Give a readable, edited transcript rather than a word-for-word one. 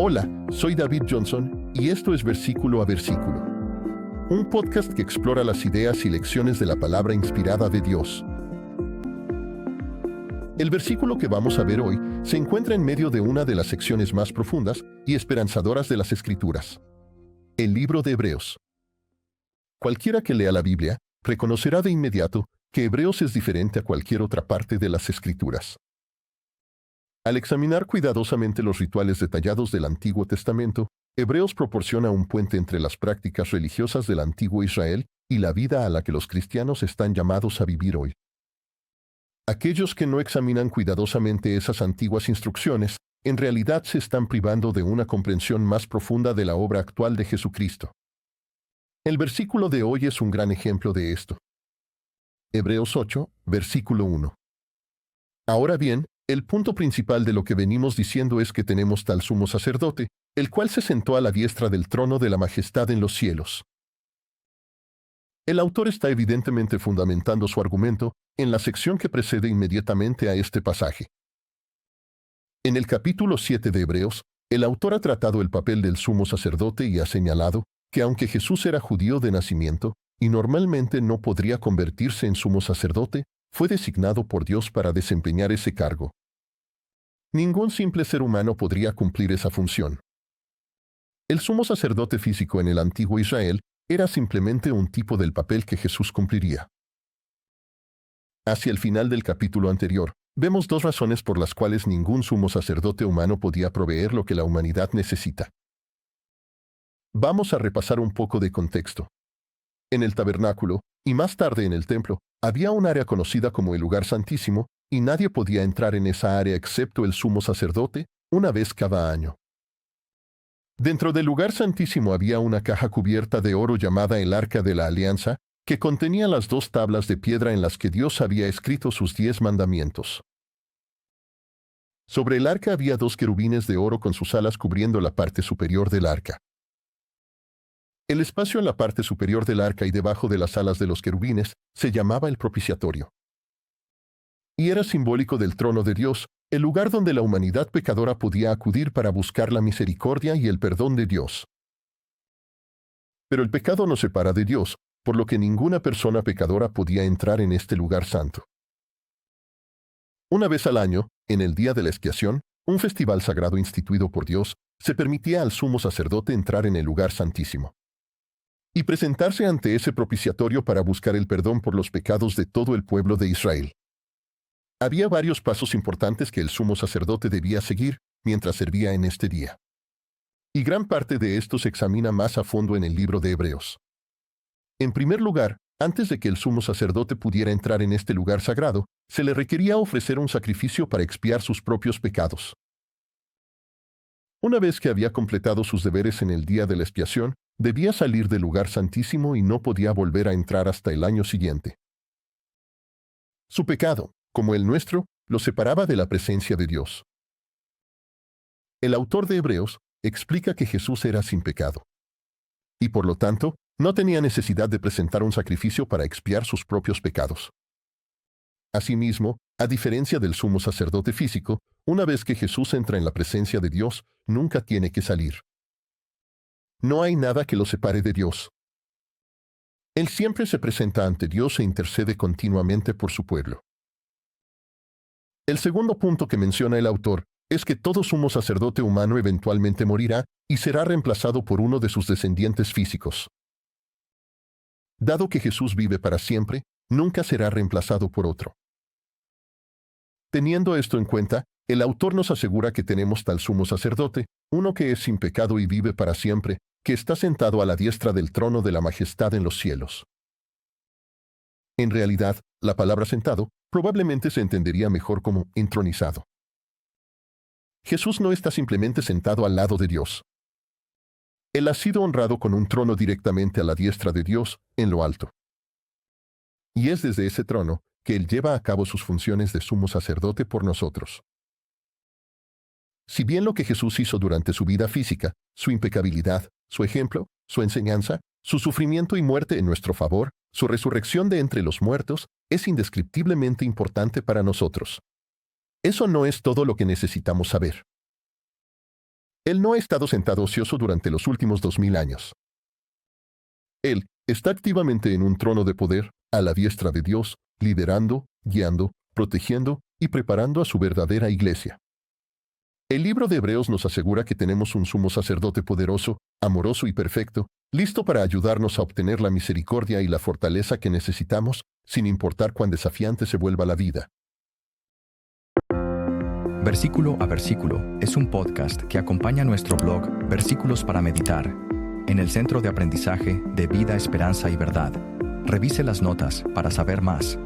Hola, soy David Johnson y esto es Versículo a Versículo, un podcast que explora las ideas y lecciones de la palabra inspirada de Dios. El versículo que vamos a ver hoy se encuentra en medio de una de las secciones más profundas y esperanzadoras de las Escrituras, el libro de Hebreos. Cualquiera que lea la Biblia reconocerá de inmediato que Hebreos es diferente a cualquier otra parte de las Escrituras. Al examinar cuidadosamente los rituales detallados del Antiguo Testamento, Hebreos proporciona un puente entre las prácticas religiosas del antiguo Israel y la vida a la que los cristianos están llamados a vivir hoy. Aquellos que no examinan cuidadosamente esas antiguas instrucciones, en realidad se están privando de una comprensión más profunda de la obra actual de Jesucristo. El versículo de hoy es un gran ejemplo de esto. Hebreos 8, versículo 1. Ahora bien, el punto principal de lo que venimos diciendo es que tenemos tal sumo sacerdote, el cual se sentó a la diestra del trono de la majestad en los cielos. El autor está evidentemente fundamentando su argumento en la sección que precede inmediatamente a este pasaje. En el capítulo 7 de Hebreos, el autor ha tratado el papel del sumo sacerdote y ha señalado que aunque Jesús era judío de nacimiento y normalmente no podría convertirse en sumo sacerdote, fue designado por Dios para desempeñar ese cargo. Ningún simple ser humano podría cumplir esa función. El sumo sacerdote físico en el antiguo Israel era simplemente un tipo del papel que Jesús cumpliría. Hacia el final del capítulo anterior, vemos dos razones por las cuales ningún sumo sacerdote humano podía proveer lo que la humanidad necesita. Vamos a repasar un poco de contexto. En el tabernáculo, y más tarde en el templo, había un área conocida como el lugar santísimo, y nadie podía entrar en esa área excepto el sumo sacerdote, una vez cada año. Dentro del lugar santísimo había una caja cubierta de oro llamada el Arca de la Alianza, que contenía las 2 tablas de piedra en las que Dios había escrito sus 10 mandamientos. Sobre el arca había 2 querubines de oro con sus alas cubriendo la parte superior del arca. El espacio en la parte superior del arca y debajo de las alas de los querubines se llamaba el propiciatorio. Y era simbólico del trono de Dios, el lugar donde la humanidad pecadora podía acudir para buscar la misericordia y el perdón de Dios. Pero el pecado nos separa de Dios, por lo que ninguna persona pecadora podía entrar en este lugar santo. Una vez al año, en el día de la expiación, un festival sagrado instituido por Dios, se permitía al sumo sacerdote entrar en el lugar santísimo y presentarse ante ese propiciatorio para buscar el perdón por los pecados de todo el pueblo de Israel. Había varios pasos importantes que el sumo sacerdote debía seguir mientras servía en este día. Y gran parte de esto se examina más a fondo en el libro de Hebreos. En primer lugar, antes de que el sumo sacerdote pudiera entrar en este lugar sagrado, se le requería ofrecer un sacrificio para expiar sus propios pecados. Una vez que había completado sus deberes en el día de la expiación, debía salir del lugar santísimo y no podía volver a entrar hasta el año siguiente. Su pecado, como el nuestro, lo separaba de la presencia de Dios. El autor de Hebreos explica que Jesús era sin pecado, y por lo tanto, no tenía necesidad de presentar un sacrificio para expiar sus propios pecados. Asimismo, a diferencia del sumo sacerdote físico, una vez que Jesús entra en la presencia de Dios, nunca tiene que salir. No hay nada que lo separe de Dios. Él siempre se presenta ante Dios e intercede continuamente por su pueblo. El segundo punto que menciona el autor es que todo sumo sacerdote humano eventualmente morirá y será reemplazado por uno de sus descendientes físicos. Dado que Jesús vive para siempre, nunca será reemplazado por otro. Teniendo esto en cuenta, el autor nos asegura que tenemos tal sumo sacerdote, uno que es sin pecado y vive para siempre, que está sentado a la diestra del trono de la majestad en los cielos. En realidad, la palabra sentado probablemente se entendería mejor como entronizado. Jesús no está simplemente sentado al lado de Dios. Él ha sido honrado con un trono directamente a la diestra de Dios, en lo alto. Y es desde ese trono que Él lleva a cabo sus funciones de sumo sacerdote por nosotros. Si bien lo que Jesús hizo durante su vida física, su impecabilidad, su ejemplo, su enseñanza, su sufrimiento y muerte en nuestro favor, su resurrección de entre los muertos, es indescriptiblemente importante para nosotros. Eso no es todo lo que necesitamos saber. Él no ha estado sentado ocioso durante los últimos 2000 años. Él está activamente en un trono de poder, a la diestra de Dios, liderando, guiando, protegiendo y preparando a su verdadera iglesia. El libro de Hebreos nos asegura que tenemos un sumo sacerdote poderoso, amoroso y perfecto, listo para ayudarnos a obtener la misericordia y la fortaleza que necesitamos, sin importar cuán desafiante se vuelva la vida. Versículo a Versículo es un podcast que acompaña nuestro blog Versículos para Meditar, en el Centro de Aprendizaje de Vida, Esperanza y Verdad. Revise las notas para saber más.